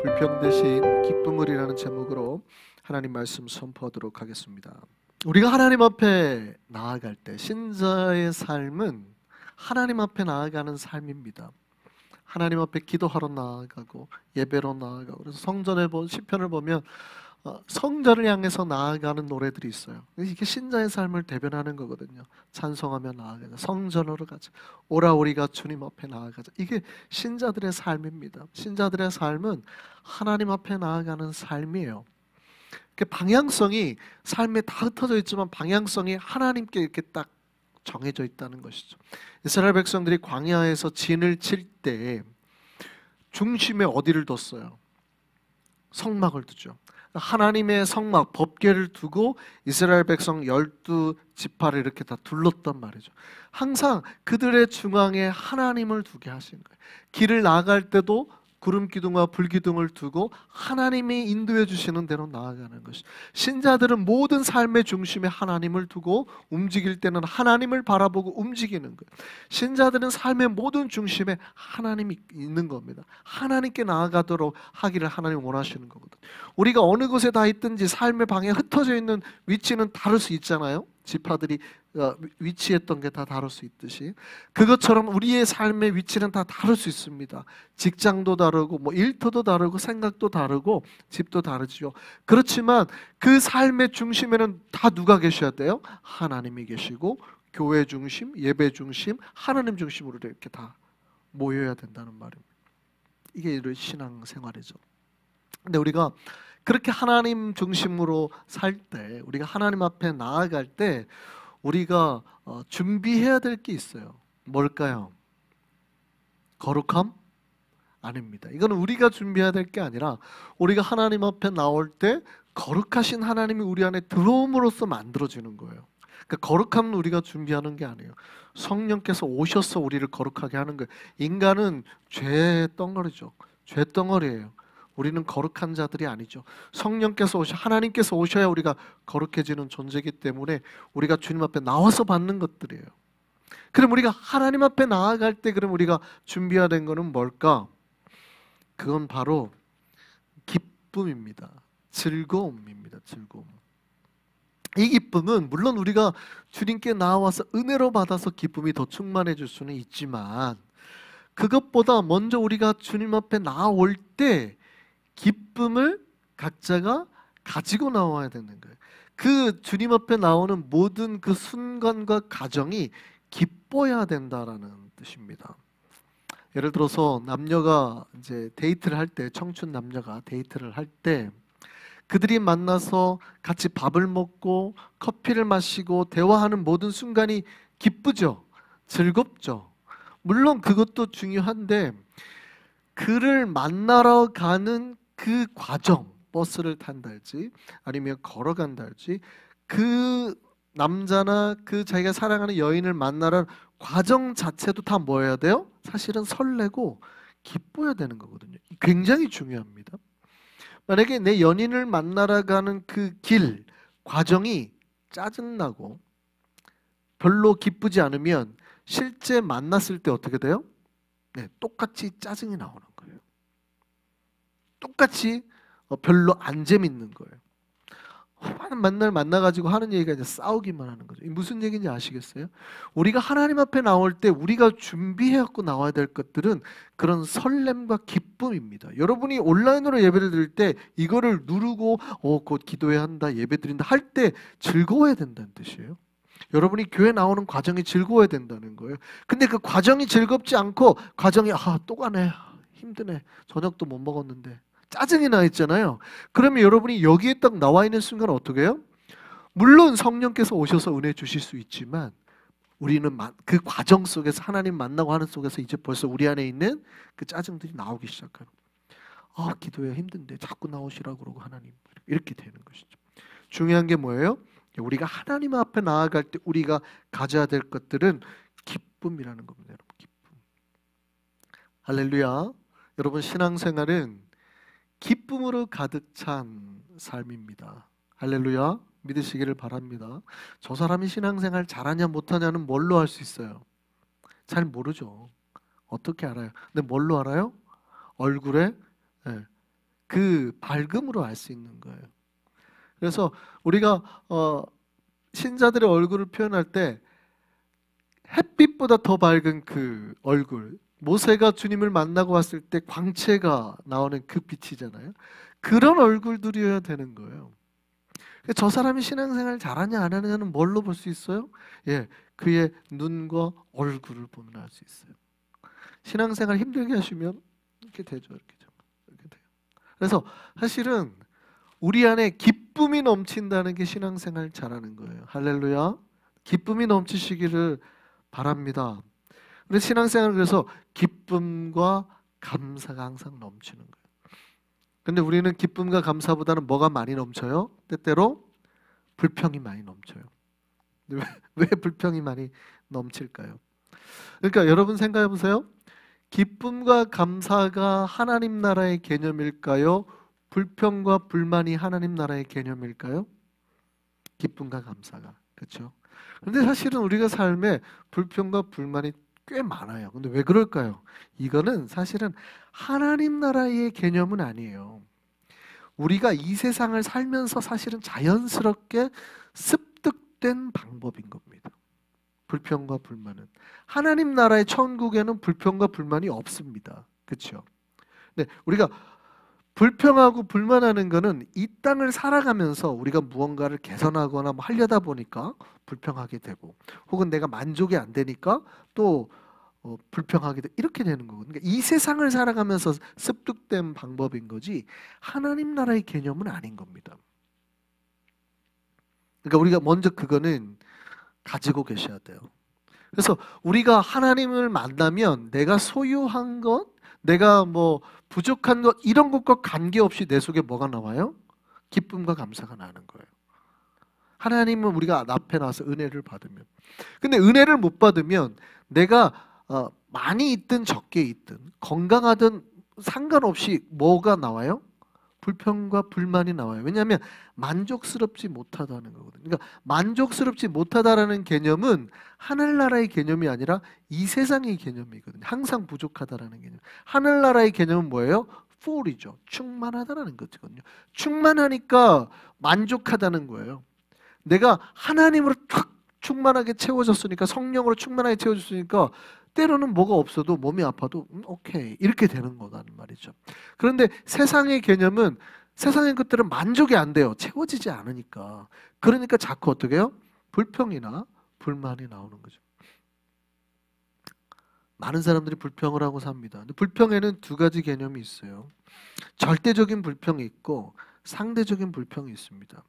불평 대신 기쁨을이라는 제목으로 하나님 말씀 선포하도록 하겠습니다. 우리가 하나님 앞에 나아갈 때 신자의 삶은 하나님 앞에 나아가는 삶입니다. 하나님 앞에 기도하러 나아가고 예배로 나아가고, 그래서 성전에 시편을 보면 성전을 향해서 나아가는 노래들이 있어요. 이게 신자의 삶을 대변하는 거거든요. 찬송하며 나아가자, 성전으로 가자, 오라 우리가 주님 앞에 나아가자. 이게 신자들의 삶입니다. 신자들의 삶은 하나님 앞에 나아가는 삶이에요. 그 방향성이 삶에 다 흩어져 있지만 방향성이 하나님께 이렇게 딱 정해져 있다는 것이죠. 이스라엘 백성들이 광야에서 진을 칠 때 중심에 어디를 뒀어요? 성막을 두죠. 하나님의 성막, 법궤를 두고 이스라엘 백성 12지파를 이렇게 다 둘렀단 말이죠. 항상 그들의 중앙에 하나님을 두게 하신 거예요. 길을 나아갈 때도 구름 기둥과 불 기둥을 두고 하나님이 인도해 주시는 대로 나아가는 것이죠. 신자들은 모든 삶의 중심에 하나님을 두고 움직일 때는 하나님을 바라보고 움직이는 거예요. 신자들은 삶의 모든 중심에 하나님이 있는 겁니다. 하나님께 나아가도록 하기를 하나님이 원하시는 거거든요. 우리가 어느 곳에 다 있든지 삶의 방에 흩어져 있는 위치는 다를 수 있잖아요. 지파들이 위치했던 게 다 다를 수 있듯이 그것처럼 우리의 삶의 위치는 다 다를 수 있습니다. 직장도 다르고 일터도 다르고 생각도 다르고 집도 다르죠. 그렇지만 그 삶의 중심에는 다 누가 계셔야 돼요? 하나님이 계시고 교회 중심, 예배 중심, 하나님 중심으로 이렇게 다 모여야 된다는 말입니다. 이게 신앙생활이죠. 근데 우리가 그렇게 하나님 중심으로 살 때, 우리가 하나님 앞에 나아갈 때 우리가 준비해야 될 게 있어요. 뭘까요? 거룩함? 아닙니다. 이거는 우리가 준비해야 될 게 아니라 우리가 하나님 앞에 나올 때 거룩하신 하나님이 우리 안에 들어옴으로써 만들어지는 거예요. 그러니까 거룩함은 우리가 준비하는 게 아니에요. 성령께서 오셔서 우리를 거룩하게 하는 거예요. 인간은 죄 덩어리죠. 죄 덩어리예요. 우리는 거룩한 자들이 아니죠. 성령께서 하나님께서 오셔야 우리가 거룩해지는 존재이기 때문에 우리가 주님 앞에 나와서 받는 것들이에요. 그럼 우리가 하나님 앞에 나아갈 때 그럼 우리가 준비해야 된 거는 뭘까? 그건 바로 기쁨입니다. 즐거움입니다. 즐거움. 이 기쁨은 물론 우리가 주님께 나와서 은혜로 받아서 기쁨이 더 충만해질 수는 있지만 그것보다 먼저 우리가 주님 앞에 나올 때 기쁨을 각자가 가지고 나와야 되는 거예요. 그 주님 앞에 나오는 모든 그 순간과 가정이 기뻐야 된다라는 뜻입니다. 예를 들어서 남녀가 이제 데이트를 할 때, 청춘 남녀가 데이트를 할 때 그들이 만나서 같이 밥을 먹고 커피를 마시고 대화하는 모든 순간이 기쁘죠. 즐겁죠. 물론 그것도 중요한데 그를 만나러 가는 그 과정, 버스를 탄달지 아니면 걸어간달지 그 남자나 그 자기가 사랑하는 여인을 만나는 과정 자체도 다 뭐여야 돼요? 사실은 설레고 기뻐야 되는 거거든요. 굉장히 중요합니다. 만약에 내 연인을 만나러 가는 그 길, 과정이 짜증나고 별로 기쁘지 않으면 실제 만났을 때 어떻게 돼요? 네, 똑같이 짜증이 나오는 거예요. 똑같이 별로 안 재밌는 거예요. 만날 만나가지고 하는 얘기가 이제 싸우기만 하는 거죠. 무슨 얘기인지 아시겠어요? 우리가 하나님 앞에 나올 때 우리가 준비해갖고 나와야 될 것들은 그런 설렘과 기쁨입니다. 여러분이 온라인으로 예배를 드릴 때 이거를 누르고 곧 기도해야 한다, 예배 드린다 할 때 즐거워야 된다는 뜻이에요. 여러분이 교회 나오는 과정이 즐거워야 된다는 거예요. 근데 그 과정이 즐겁지 않고 과정이 또 가네, 힘드네, 저녁도 못 먹었는데 짜증이 나 있잖아요. 그러면 여러분이 여기에 딱 나와 있는 순간 어떻게 해요? 물론 성령께서 오셔서 은혜 주실 수 있지만 우리는 그 과정 속에서 하나님 만나고 하는 속에서 이제 벌써 우리 안에 있는 그 짜증들이 나오기 시작하는. 기도해야 힘든데 자꾸 나오시라고 그러고 하나님, 이렇게 되는 것이죠. 중요한 게 뭐예요? 우리가 하나님 앞에 나아갈 때 우리가 가져야 될 것들은 기쁨이라는 겁니다. 여러분, 기쁨. 할렐루야. 여러분, 신앙생활은 기쁨으로 가득 찬 삶입니다. 할렐루야. 믿으시기를 바랍니다. 저 사람이 신앙생활 잘하냐 못하냐는 뭘로 알 수 있어요? 잘 모르죠. 어떻게 알아요? 근데 뭘로 알아요? 얼굴에 그 밝음으로 알 수 있는 거예요. 그래서 우리가 신자들의 얼굴을 표현할 때 햇빛보다 더 밝은 그 얼굴, 모세가 주님을 만나고 왔을 때 광채가 나오는 그 빛이잖아요. 그런 얼굴들이어야 되는 거예요. 저 사람이 신앙생활 잘하냐 안 하느냐는 뭘로 볼 수 있어요? 예, 그의 눈과 얼굴을 보면 알 수 있어요. 신앙생활 힘들게 하시면 이렇게 되죠, 이렇게 돼요. 그래서 사실은 우리 안에 기쁨이 넘친다는 게 신앙생활 잘하는 거예요. 할렐루야. 기쁨이 넘치시기를 바랍니다. 우리 신앙생활 그래서 기쁨과 감사가 항상 넘치는 거예요. 근데 우리는 기쁨과 감사보다는 뭐가 많이 넘쳐요? 때때로 불평이 많이 넘쳐요. 왜 불평이 많이 넘칠까요? 그러니까 여러분 생각해 보세요. 기쁨과 감사가 하나님 나라의 개념일까요? 불평과 불만이 하나님 나라의 개념일까요? 기쁨과 감사가. 그렇죠? 근데 사실은 우리가 삶에 불평과 불만이 꽤 많아요. 근데 왜 그럴까요? 이거는 사실은 하나님 나라의 개념은 아니에요. 우리가 이 세상을 살면서 사실은 자연스럽게 습득된 방법인 겁니다. 불평과 불만은. 하나님 나라의 천국에는 불평과 불만이 없습니다. 그렇죠? 네, 우리가 불평하고 불만하는 거는 이 땅을 살아가면서 우리가 무언가를 개선하거나 뭐 하려다 보니까 불평하게 되고, 혹은 내가 만족이 안 되니까 또 불평하게 돼, 이렇게 되는 거거든요. 그러니까 이 세상을 살아가면서 습득된 방법인 거지 하나님 나라의 개념은 아닌 겁니다. 그러니까 우리가 먼저 그거는 가지고 계셔야 돼요. 그래서 우리가 하나님을 만나면 내가 소유한 것, 내가 뭐 부족한 것, 이런 것과 관계없이 내 속에 뭐가 나와요? 기쁨과 감사가 나는 거예요. 하나님은 우리가 앞에 나와서 은혜를 받으면. 근데 은혜를 못 받으면 내가 많이 있든 적게 있든 건강하든 상관없이 뭐가 나와요? 불평과 불만이 나와요. 왜냐하면 만족스럽지 못하다는 거거든요. 그러니까 만족스럽지 못하다라는 개념은 하늘나라의 개념이 아니라 이 세상의 개념이거든요. 항상 부족하다라는 개념. 하늘나라의 개념은 뭐예요? full이죠. 충만하다라는 거거든요. 충만하니까 만족하다는 거예요. 내가 하나님으로 쫙 충만하게 채워졌으니까, 성령으로 충만하게 채워졌으니까 때로는 뭐가 없어도 몸이 아파도 오케이 이렇게 되는 거라는 말이죠. 그런데 세상의 개념은, 세상의 것들은 만족이 안 돼요. 채워지지 않으니까. 그러니까 자꾸 어떻게 해요? 불평이나 불만이 나오는 거죠. 많은 사람들이 불평을 하고 삽니다. 근데 불평에는 두 가지 개념이 있어요. 절대적인 불평이 있고 상대적인 불평이 있습니다.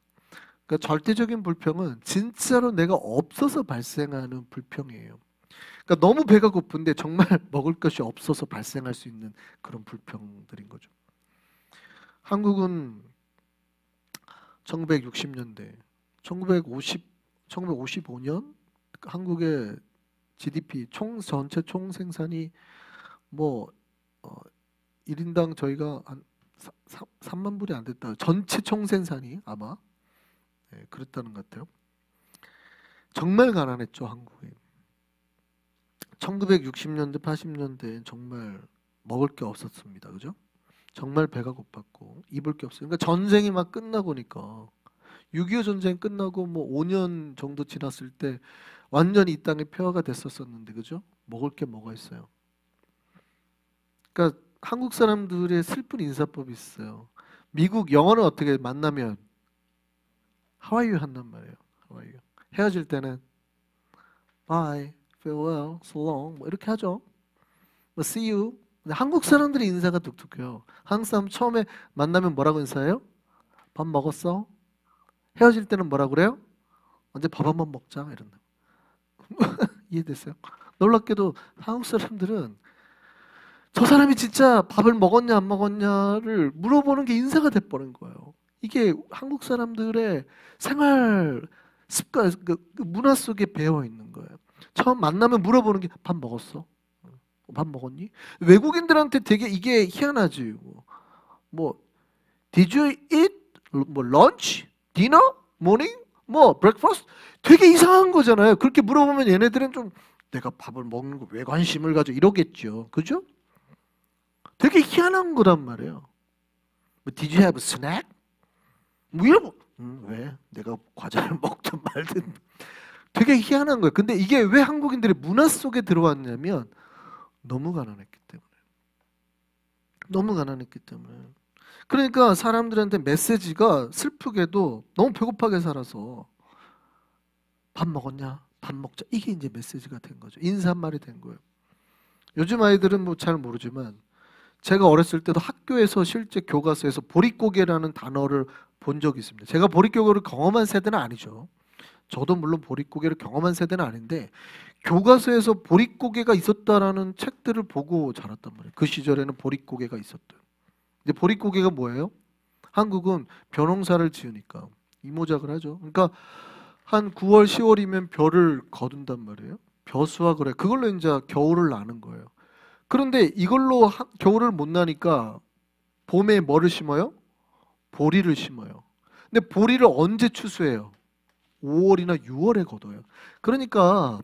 그러니까 절대적인 불평은 진짜로 내가 없어서 발생하는 불평이에요. 그러니까 너무 배가 고픈데 정말 먹을 것이 없어서 발생할 수 있는 그런 불평들인 거죠. 한국은 1960년대, 1955년 한국의 GDP 전체 총생산이 뭐 1인당 저희가 한 3만 불이 안 됐다. 전체 총생산이 아마 그랬다는 것 같아요. 정말 가난했죠, 한국이. 1960년대, 80년대엔 정말 먹을 게 없었습니다. 그죠? 정말 배가 고팠고 입을 게 없어요. 그러니까 전쟁이 막 끝나고 니까 6.25 전쟁 끝나고 뭐 5년 정도 지났을 때 완전히 이 땅에 폐허가 됐었는데, 그죠? 먹을 게 뭐가 있어요? 그러니까 한국 사람들의 슬픈 인사법이 있어요. 미국 영어는 어떻게 만나면 How are you 한단 말이에요. How are you? 헤어질 때는 Bye, farewell, so long 뭐 이렇게 하죠. 뭐 See you. 근데 한국 사람들의 인사가 독특해요. 한국 사람 처음에 만나면 뭐라고 인사해요? 밥 먹었어? 헤어질 때는 뭐라고 그래요? 언제 밥 한번 먹자 이런다. 이해됐어요? 놀랍게도 한국 사람들은 저 사람이 진짜 밥을 먹었냐 안 먹었냐를 물어보는 게 인사가 돼버린 거예요. 이게 한국 사람들의 생활 습관, 그 문화 속에 배어 있는 거예요. 처음 만나면 물어보는 게 밥 먹었어? 밥 먹었니? 외국인들한테 되게 이게 희한하지. 뭐 Did you eat? 뭐 lunch? dinner? morning? 뭐 breakfast? 되게 이상한 거잖아요. 그렇게 물어보면 얘네들은 좀 내가 밥을 먹는 거 왜 관심을 가져 이러겠죠. 그죠? 되게 희한한 거란 말이에요. 뭐 Did you have a snack? 뭐 이런 왜? 내가 과자를 먹든 말든 되게 희한한 거예요. 근데 이게 왜 한국인들의 문화 속에 들어왔냐면 너무 가난했기 때문에. 너무 가난했기 때문에. 그러니까 사람들한테 메시지가 슬프게도 너무 배고파게 살아서 밥 먹었냐? 밥 먹자. 이게 이제 메시지가 된 거죠. 인사말이 된 거예요. 요즘 아이들은 뭐 잘 모르지만 제가 어렸을 때도 학교에서 실제 교과서에서 보릿고개라는 단어를 본 적이 있습니다. 제가 보릿고개를 경험한 세대는 아니죠. 저도 물론 보릿고개를 경험한 세대는 아닌데 교과서에서 보릿고개가 있었다라는 책들을 보고 자랐단 말이에요. 그 시절에는 보릿고개가 있었대요. 근데 보릿고개가 뭐예요? 한국은 벼농사를 지으니까 이모작을 하죠. 그러니까 한 9월, 10월이면 벼를 거둔단 말이에요. 벼수확을 해. 그걸로 이제 겨울을 나는 거예요. 그런데 이걸로 겨울을 못 나니까 봄에 뭐를 심어요? 보리를 심어요. 근데 보리를 언제 추수해요? 5월이나 6월에 거둬요. 그러니까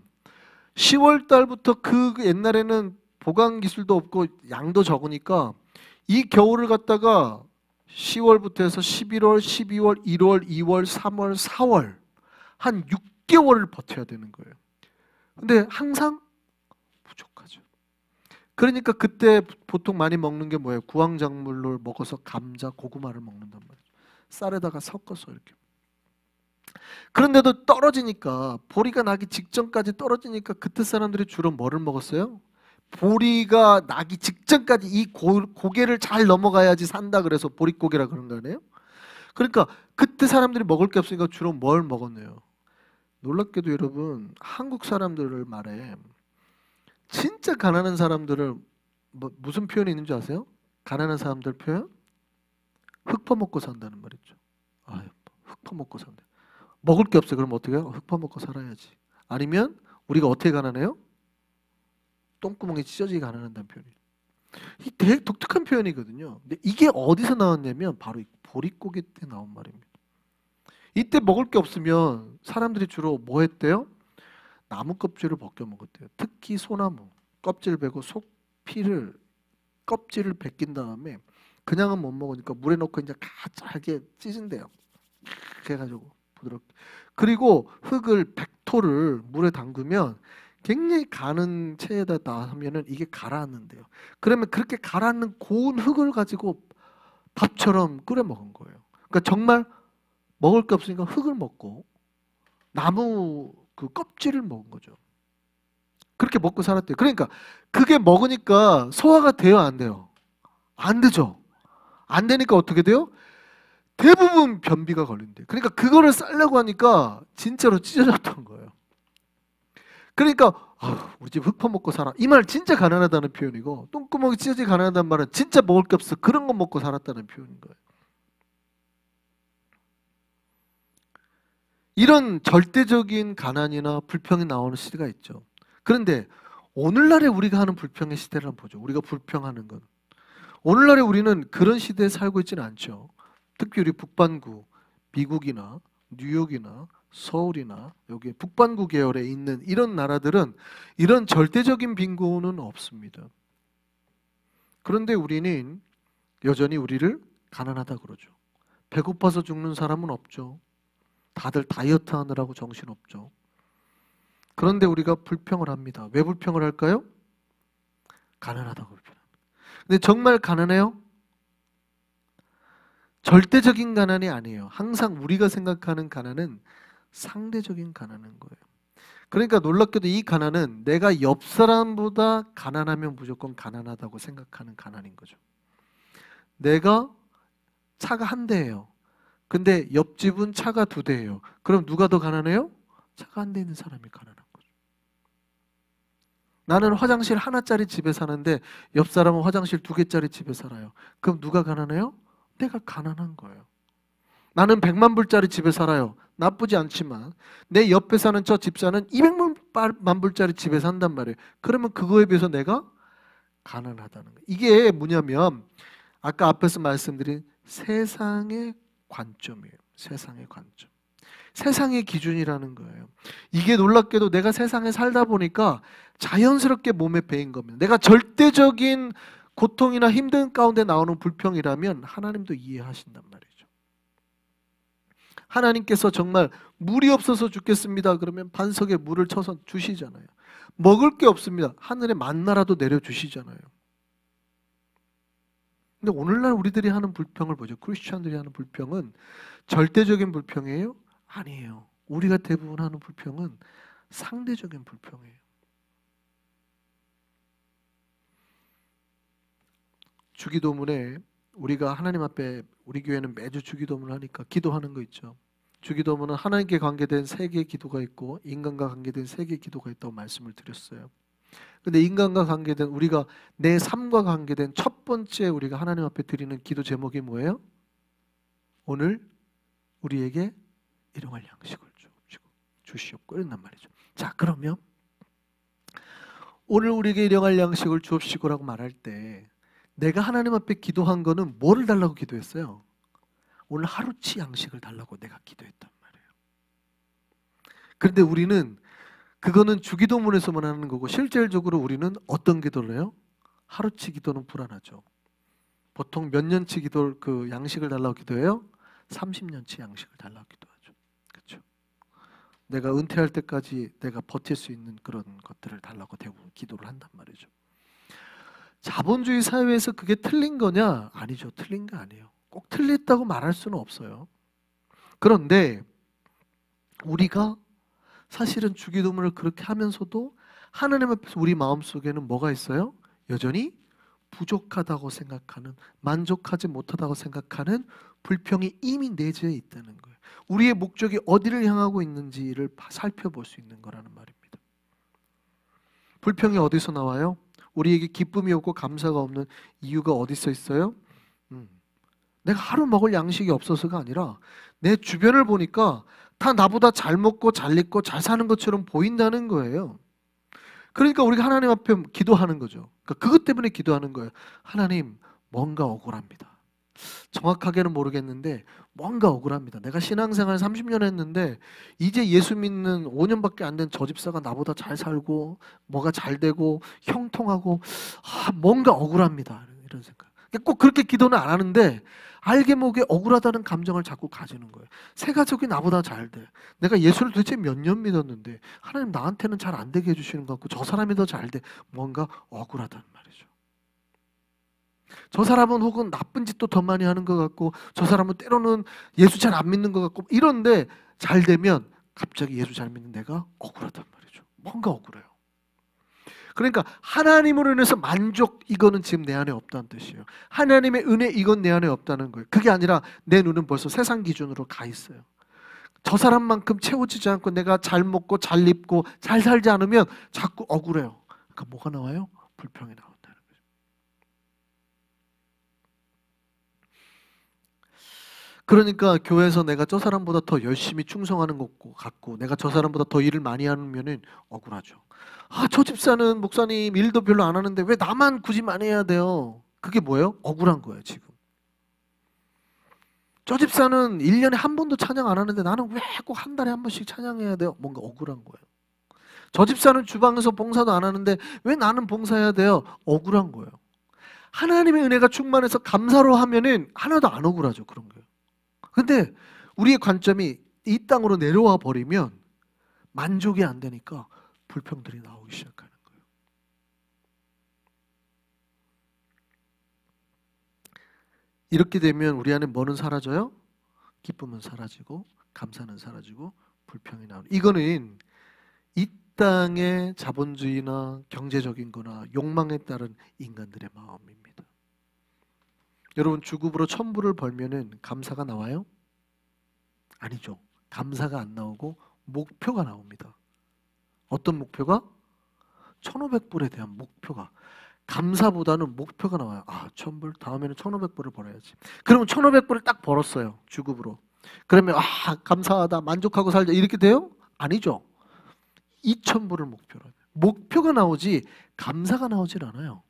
10월 달부터 그 옛날에는 보관 기술도 없고 양도 적으니까 이 겨울을 갖다가 10월부터 해서 11월, 12월, 1월, 2월, 3월, 4월 한 6개월을 버텨야 되는 거예요. 근데 항상 부족하죠. 그러니까 그때 보통 많이 먹는 게 뭐예요? 구황작물을 먹어서 감자, 고구마를 먹는단 말이죠. 쌀에다가 섞어서 이렇게. 그런데도 떨어지니까 보리가 나기 직전까지 떨어지니까 그때 사람들이 주로 뭐를 먹었어요? 보리가 나기 직전까지 이 고개를 잘 넘어가야지 산다 그래서 보릿고개라 그런 거 아니에요? 그러니까 그때 사람들이 먹을 게 없으니까 주로 뭘 먹었네요. 놀랍게도 여러분 한국 사람들을 말해 진짜 가난한 사람들을 무슨 표현이 있는 줄 아세요? 가난한 사람들 표현? 흙 퍼먹고 산다는 말이죠. 아, 흙 퍼먹고 산다. 먹을 게 없어요. 그럼 어떻게 해요? 흙 퍼먹고 살아야지. 아니면 우리가 어떻게 가난해요? 똥구멍에 찢어지게 가난한다는 표현이에요. 이 되게 독특한 표현이거든요. 근데 이게 어디서 나왔냐면 바로 이 보릿고개 때 나온 말입니다. 이때 먹을 게 없으면 사람들이 주로 뭐 했대요? 나무 껍질을 벗겨 먹었대요. 특히 소나무 껍질 베고 속 피를 껍질을 벗긴 다음에 그냥은 못 먹으니까 물에 넣고 이제 잘게 찢은대요. 그래가지고 부드럽게. 그리고 흙을 백토를 물에 담그면 굉장히 가는 체에다 하면은 이게 가라앉는데요. 그러면 그렇게 가라앉는 고운 흙을 가지고 밥처럼 끓여 먹은 거예요. 그러니까 정말 먹을 게 없으니까 흙을 먹고 나무 그 껍질을 먹은 거죠. 그렇게 먹고 살았대요. 그러니까 그게 먹으니까 소화가 돼요, 안 돼요? 안 되죠. 안 되니까 어떻게 돼요? 대부분 변비가 걸린대요. 그러니까 그거를 싸려고 하니까 진짜로 찢어졌던 거예요. 그러니까 우리 집 흙 퍼먹고 살아. 이 말 진짜 가난하다는 표현이고 똥구멍이 찢어지게 가난하다는 말은 진짜 먹을 게 없어. 그런 거 먹고 살았다는 표현인 거예요. 이런 절대적인 가난이나 불평이 나오는 시대가 있죠. 그런데 오늘날에 우리가 하는 불평의 시대를 한번 보죠. 우리가 불평하는 건 오늘날에 우리는 그런 시대에 살고 있지는 않죠. 특히 우리 북반구, 미국이나 뉴욕이나 서울이나 여기 북반구 계열에 있는 이런 나라들은 이런 절대적인 빈곤은 없습니다. 그런데 우리는 여전히 우리를 가난하다 그러죠. 배고파서 죽는 사람은 없죠. 다들 다이어트 하느라고 정신없죠. 그런데 우리가 불평을 합니다. 왜 불평을 할까요? 가난하다고 불평합니다. 근데 정말 가난해요? 절대적인 가난이 아니에요. 항상 우리가 생각하는 가난은 상대적인 가난인 거예요. 그러니까 놀랍게도 이 가난은 내가 옆 사람보다 가난하면 무조건 가난하다고 생각하는 가난인 거죠. 내가 차가 한 대예요. 근데 옆집은 차가 2대예요. 그럼 누가 더 가난해요? 차가 한 대 있는 사람이 가난한 거죠. 나는 화장실 하나짜리 집에 사는데 옆 사람은 화장실 2개짜리 집에 살아요. 그럼 누가 가난해요? 내가 가난한 거예요. 나는 100만 불짜리 집에 살아요. 나쁘지 않지만 내 옆에 사는 저 집사는 200만 불짜리 집에 산단 말이에요. 그러면 그거에 비해서 내가 가난하다는 거예요. 이게 뭐냐면 아까 앞에서 말씀드린 세상의 관점이에요. 세상의 관점. 세상의 기준이라는 거예요. 이게 놀랍게도 내가 세상에 살다 보니까 자연스럽게 몸에 배인 겁니다. 내가 절대적인 고통이나 힘든 가운데 나오는 불평이라면 하나님도 이해하신단 말이죠. 하나님께서 정말 물이 없어서 죽겠습니다 그러면 반석에 물을 쳐서 주시잖아요. 먹을 게 없습니다. 하늘에 만나라도 내려주시잖아요. 근데 오늘날 우리들이 하는 불평을 보죠. 크리스천들이 하는 불평은 절대적인 불평이에요? 아니에요. 우리가 대부분 하는 불평은 상대적인 불평이에요. 주기도문에 우리가 하나님 앞에 우리 교회는 매주 주기도문을 하니까 기도하는 거 있죠. 주기도문은 하나님께 관계된 세 개의 기도가 있고 인간과 관계된 세 개의 기도가 있다고 말씀을 드렸어요. 근데 인간과 관계된 우리가 내 삶과 관계된 첫 번째 우리가 하나님 앞에 드리는 기도 제목이 뭐예요? 오늘 우리에게 일용할 양식을 주시옵고 이런단 말이죠. 자, 그러면 오늘 우리에게 일용할 양식을 주옵시고라고 말할 때 내가 하나님 앞에 기도한 거는 뭐를 달라고 기도했어요? 오늘 하루치 양식을 달라고 내가 기도했단 말이에요. 그런데 우리는 그거는 주기도문에서만 하는 거고 실질적으로 우리는 어떤 기도를 해요? 하루치 기도는 불안하죠. 보통 몇 년치 기도 그 양식을 달라고 기도해요? 30년치 양식을 달라고 기도하죠. 그렇죠? 내가 은퇴할 때까지 내가 버틸 수 있는 그런 것들을 달라고 대부분 기도를 한단 말이죠. 자본주의 사회에서 그게 틀린 거냐? 아니죠. 틀린 거 아니에요. 꼭 틀렸다고 말할 수는 없어요. 그런데 우리가 사실은 주기도문을 그렇게 하면서도 하나님 앞에서 우리 마음속에는 뭐가 있어요? 여전히 부족하다고 생각하는, 만족하지 못하다고 생각하는 불평이 이미 내재해 있다는 거예요. 우리의 목적이 어디를 향하고 있는지를 살펴볼 수 있는 거라는 말입니다. 불평이 어디서 나와요? 우리에게 기쁨이 없고 감사가 없는 이유가 어디서 있어요? 내가 하루 먹을 양식이 없어서가 아니라 내 주변을 보니까 다 나보다 잘 먹고 잘 입고 잘 사는 것처럼 보인다는 거예요. 그러니까 우리가 하나님 앞에 기도하는 거죠. 그러니까 그것 때문에 기도하는 거예요. 하나님, 뭔가 억울합니다. 정확하게는 모르겠는데 뭔가 억울합니다. 내가 신앙생활 30년 했는데 이제 예수 믿는 5년밖에 안 된 저 집사가 나보다 잘 살고 뭐가 잘 되고 형통하고 뭔가 억울합니다. 이런 생각. 꼭 그렇게 기도는 안 하는데 알게 모르게 억울하다는 감정을 자꾸 가지는 거예요. 새 가족이 나보다 잘 돼. 내가 예수를 도대체 몇 년 믿었는데 하나님 나한테는 잘 안 되게 해주시는 것 같고 저 사람이 더 잘 돼. 뭔가 억울하다는 말이죠. 저 사람은 혹은 나쁜 짓도 더 많이 하는 것 같고 저 사람은 때로는 예수 잘 안 믿는 것 같고 이런데 잘 되면 갑자기 예수 잘 믿는 내가 억울하단 말이죠. 뭔가 억울해요. 그러니까 하나님으로 인해서 만족 이거는 지금 내 안에 없다는 뜻이에요. 하나님의 은혜 이건 내 안에 없다는 거예요. 그게 아니라 내 눈은 벌써 세상 기준으로 가 있어요. 저 사람만큼 채워지지 않고 내가 잘 먹고 잘 입고 잘 살지 않으면 자꾸 억울해요. 그러니까 뭐가 나와요? 불평이 나온다는 거죠. 그러니까 교회에서 내가 저 사람보다 더 열심히 충성하는 것 같고 내가 저 사람보다 더 일을 많이 하면은 억울하죠. 저 집사는 목사님 일도 별로 안 하는데 왜 나만 굳이 많이 해야 돼요? 그게 뭐예요? 억울한 거예요 지금. 저 집사는 1년에 한 번도 찬양 안 하는데 나는 왜 꼭 한 달에 한 번씩 찬양해야 돼요? 뭔가 억울한 거예요. 저 집사는 주방에서 봉사도 안 하는데 왜 나는 봉사해야 돼요? 억울한 거예요. 하나님의 은혜가 충만해서 감사로 하면은 하나도 안 억울하죠. 그런 거예요. 근데 우리의 관점이 이 땅으로 내려와 버리면 만족이 안 되니까 불평들이 나오기 시작하는 거예요. 이렇게 되면 우리 안에 뭐는 사라져요? 기쁨은 사라지고 감사는 사라지고 불평이 나오는. 이거는 이 땅의 자본주의나 경제적인 거나 욕망에 따른 인간들의 마음입니다. 여러분 주급으로 1,000불을 벌면은 감사가 나와요? 아니죠. 감사가 안 나오고 목표가 나옵니다. 어떤 목표가? 1,500불에 대한 목표가. 감사보다는 목표가 나와요. 1,000불 다음에는 1,500불을 벌어야지. 그러면 1,500불을 딱 벌었어요. 주급으로. 그러면 감사하다 만족하고 살자 이렇게 돼요? 아니죠. 2,000불을 목표로 해요. 목표가 나오지 감사가 나오질 않아요.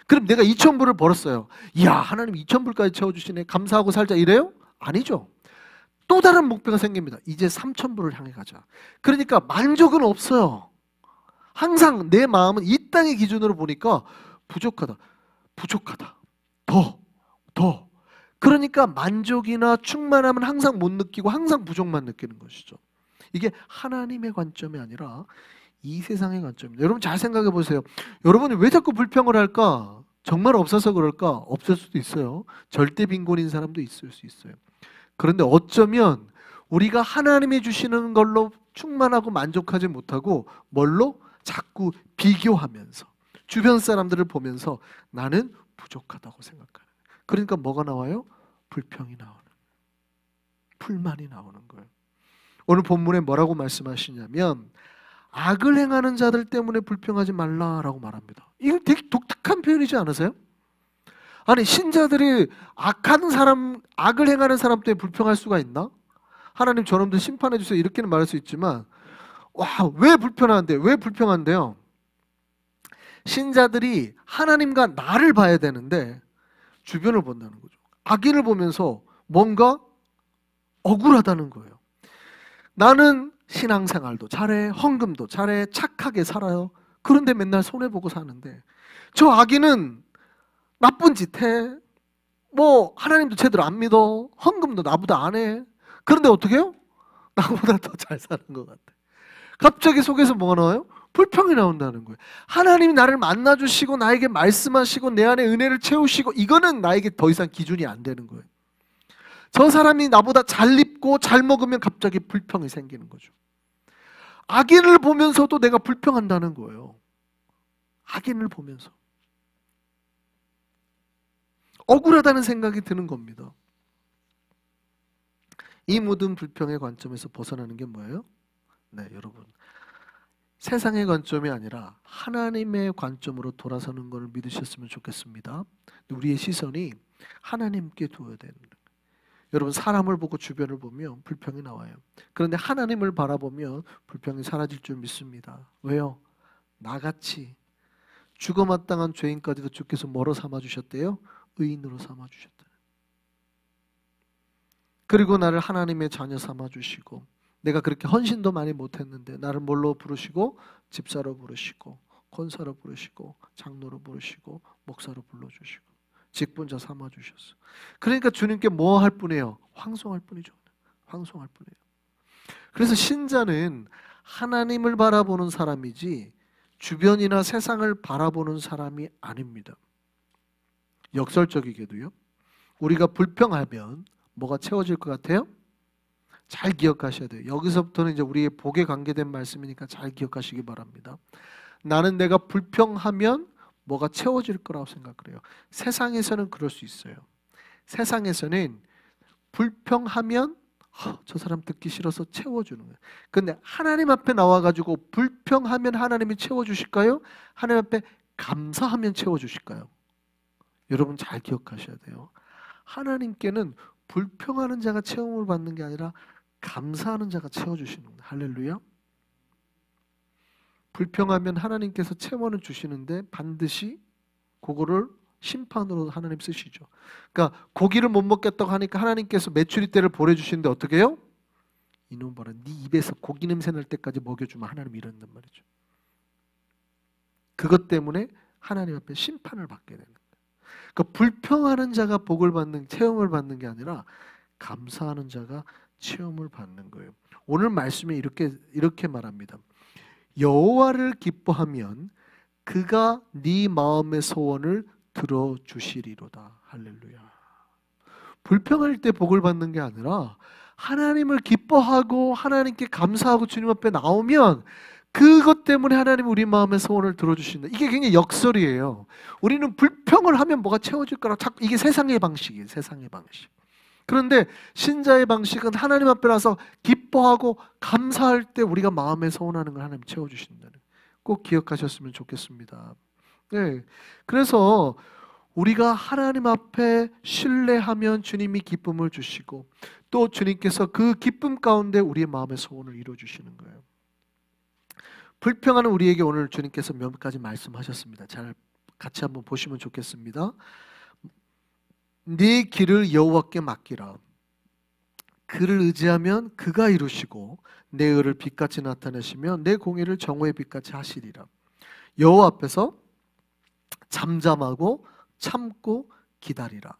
그럼 내가 2,000불을 벌었어요. 이야 하나님 2,000불까지 채워주시네 감사하고 살자 이래요? 아니죠. 또 다른 목표가 생깁니다. 이제 3,000불을 향해 가자. 그러니까 만족은 없어요. 항상 내 마음은 이 땅의 기준으로 보니까 부족하다. 부족하다. 더. 그러니까 만족이나 충만함은 항상 못 느끼고 항상 부족만 느끼는 것이죠. 이게 하나님의 관점이 아니라 이 세상의 관점입니다. 여러분 잘 생각해 보세요. 여러분이 왜 자꾸 불평을 할까? 정말 없어서 그럴까? 없을 수도 있어요. 절대 빈곤인 사람도 있을 수 있어요. 그런데 어쩌면 우리가 하나님이 주시는 걸로 충만하고 만족하지 못하고 뭘로? 자꾸 비교하면서 주변 사람들을 보면서 나는 부족하다고 생각하는. 그러니까 뭐가 나와요? 불평이 나오는, 불만이 나오는 거예요. 오늘 본문에 뭐라고 말씀하시냐면 악을 행하는 자들 때문에 불평하지 말라라고 말합니다. 이거 되게 독특한 표현이지 않으세요? 아니 신자들이 악을 행하는 사람 때문에 불평할 수가 있나? 하나님 저놈들 심판해 주세요 이렇게는 말할 수 있지만 왜 불평하는데? 왜 불평한대요? 신자들이 하나님과 나를 봐야 되는데 주변을 본다는 거죠. 악인을 보면서 뭔가 억울하다는 거예요. 나는 신앙생활도 잘해, 헌금도 잘해, 착하게 살아요. 그런데 맨날 손해보고 사는데 저 악인은 나쁜 짓 해. 하나님도 제대로 안 믿어. 헌금도 나보다 안 해. 그런데 어떻게 해요? 나보다 더 잘 사는 것 같아. 갑자기 속에서 뭐가 나와요? 불평이 나온다는 거예요. 하나님이 나를 만나주시고 나에게 말씀하시고 내 안에 은혜를 채우시고 이거는 나에게 더 이상 기준이 안 되는 거예요. 저 사람이 나보다 잘 입고 잘 먹으면 갑자기 불평이 생기는 거죠. 악인을 보면서도 내가 불평한다는 거예요. 악인을 보면서 억울하다는 생각이 드는 겁니다. 이 모든 불평의 관점에서 벗어나는 게 뭐예요? 네, 여러분. 세상의 관점이 아니라 하나님의 관점으로 돌아서는 것을 믿으셨으면 좋겠습니다. 우리의 시선이 하나님께 두어야 되는 거예요. 여러분 사람을 보고 주변을 보면 불평이 나와요. 그런데 하나님을 바라보면 불평이 사라질 줄 믿습니다. 왜요? 나같이 죽어 마땅한 죄인까지도 주께서 뭐로 삼아주셨대요? 의인으로 삼아주셨다. 그리고 나를 하나님의 자녀 삼아주시고 내가 그렇게 헌신도 많이 못했는데 나를 뭘로 부르시고? 집사로 부르시고 권사로 부르시고 장로로 부르시고 목사로 불러주시고 직분자 삼아주셨어. 그러니까 주님께 뭐 할 뿐이에요? 황송할 뿐이죠. 황송할 뿐이에요. 그래서 신자는 하나님을 바라보는 사람이지 주변이나 세상을 바라보는 사람이 아닙니다. 역설적이게도요. 우리가 불평하면 뭐가 채워질 것 같아요? 잘 기억하셔야 돼요. 여기서부터는 이제 우리의 복에 관계된 말씀이니까 잘 기억하시기 바랍니다. 나는 내가 불평하면 뭐가 채워질 거라고 생각을 해요. 세상에서는 그럴 수 있어요. 세상에서는 불평하면 저 사람 듣기 싫어서 채워주는 거예요. 근데 하나님 앞에 나와가지고 불평하면 하나님이 채워주실까요? 하나님 앞에 감사하면 채워주실까요? 여러분 잘 기억하셔야 돼요. 하나님께는 불평하는 자가 채움을 받는 게 아니라 감사하는 자가 채워주시는 거예요. 할렐루야. 불평하면 하나님께서 채워는 주시는데 반드시 그거를 심판으로 하나님 쓰시죠. 그러니까 고기를 못 먹겠다고 하니까 하나님께서 메추리떼를 보내주시는데 어떻게 해요? 이놈 봐라, 네 입에서 고기 냄새 날 때까지 먹여주면 하나님 이런단 말이죠. 그것 때문에 하나님 앞에 심판을 받게 되는 거예요. 그러니까 불평하는 자가 복을 받는, 체험을 받는 게 아니라 감사하는 자가 체험을 받는 거예요. 오늘 말씀에 이렇게 말합니다. 여호와를 기뻐하면 그가 네 마음의 소원을 들어주시리로다. 할렐루야. 불평할 때 복을 받는 게 아니라 하나님을 기뻐하고 하나님께 감사하고 주님 앞에 나오면 그것 때문에 하나님 우리 마음의 소원을 들어주신다. 이게 굉장히 역설이에요. 우리는 불평을 하면 뭐가 채워질 거라 이게 세상의 방식이에요. 세상의 방식. 그런데 신자의 방식은 하나님 앞에 나서 기뻐하고 감사할 때 우리가 마음에 소원하는 걸 하나님 채워주신다는, 꼭 기억하셨으면 좋겠습니다. 네. 그래서 우리가 하나님 앞에 신뢰하면 주님이 기쁨을 주시고 또 주님께서 그 기쁨 가운데 우리의 마음의 소원을 이루어주시는 거예요. 불평하는 우리에게 오늘 주님께서 몇 가지 말씀하셨습니다. 잘 같이 한번 보시면 좋겠습니다. 네 길을 여호와께 맡기라. 그를 의지하면 그가 이루시고 내 의를 빛같이 나타내시며 내 공의를 정오의 빛같이 하시리라. 여호와 앞에서 잠잠하고 참고 기다리라.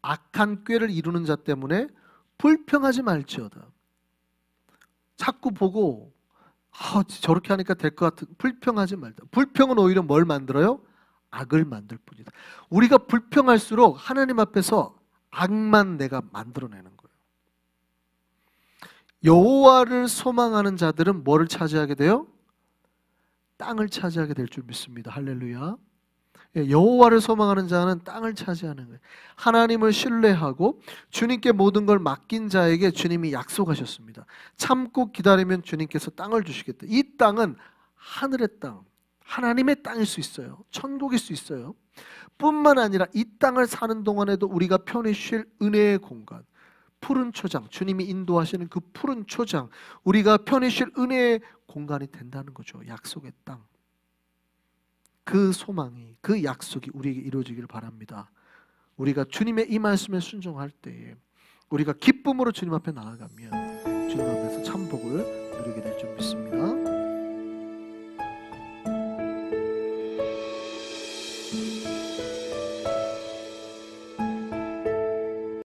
악한 꾀를 이루는 자 때문에 불평하지 말지어다. 자꾸 보고 저렇게 하니까 될 것 같은 불평하지 말자. 불평은 오히려 뭘 만들어요? 악을 만들 뿐이다. 우리가 불평할수록 하나님 앞에서 악만 내가 만들어내는 거예요. 여호와를 소망하는 자들은 뭐를 차지하게 돼요? 땅을 차지하게 될 줄 믿습니다. 할렐루야. 여호와를 소망하는 자는 땅을 차지하는 거예요. 하나님을 신뢰하고 주님께 모든 걸 맡긴 자에게 주님이 약속하셨습니다. 참고 기다리면 주님께서 땅을 주시겠다. 이 땅은 하늘의 땅, 하나님의 땅일 수 있어요. 천국일 수 있어요. 뿐만 아니라 이 땅을 사는 동안에도 우리가 편히 쉴 은혜의 공간, 푸른 초장, 주님이 인도하시는 그 푸른 초장, 우리가 편히 쉴 은혜의 공간이 된다는 거죠. 약속의 땅. 그 소망이, 그 약속이 우리에게 이루어지기를 바랍니다. 우리가 주님의 이 말씀에 순종할 때에 우리가 기쁨으로 주님 앞에 나아가면 주님 앞에서 참 복을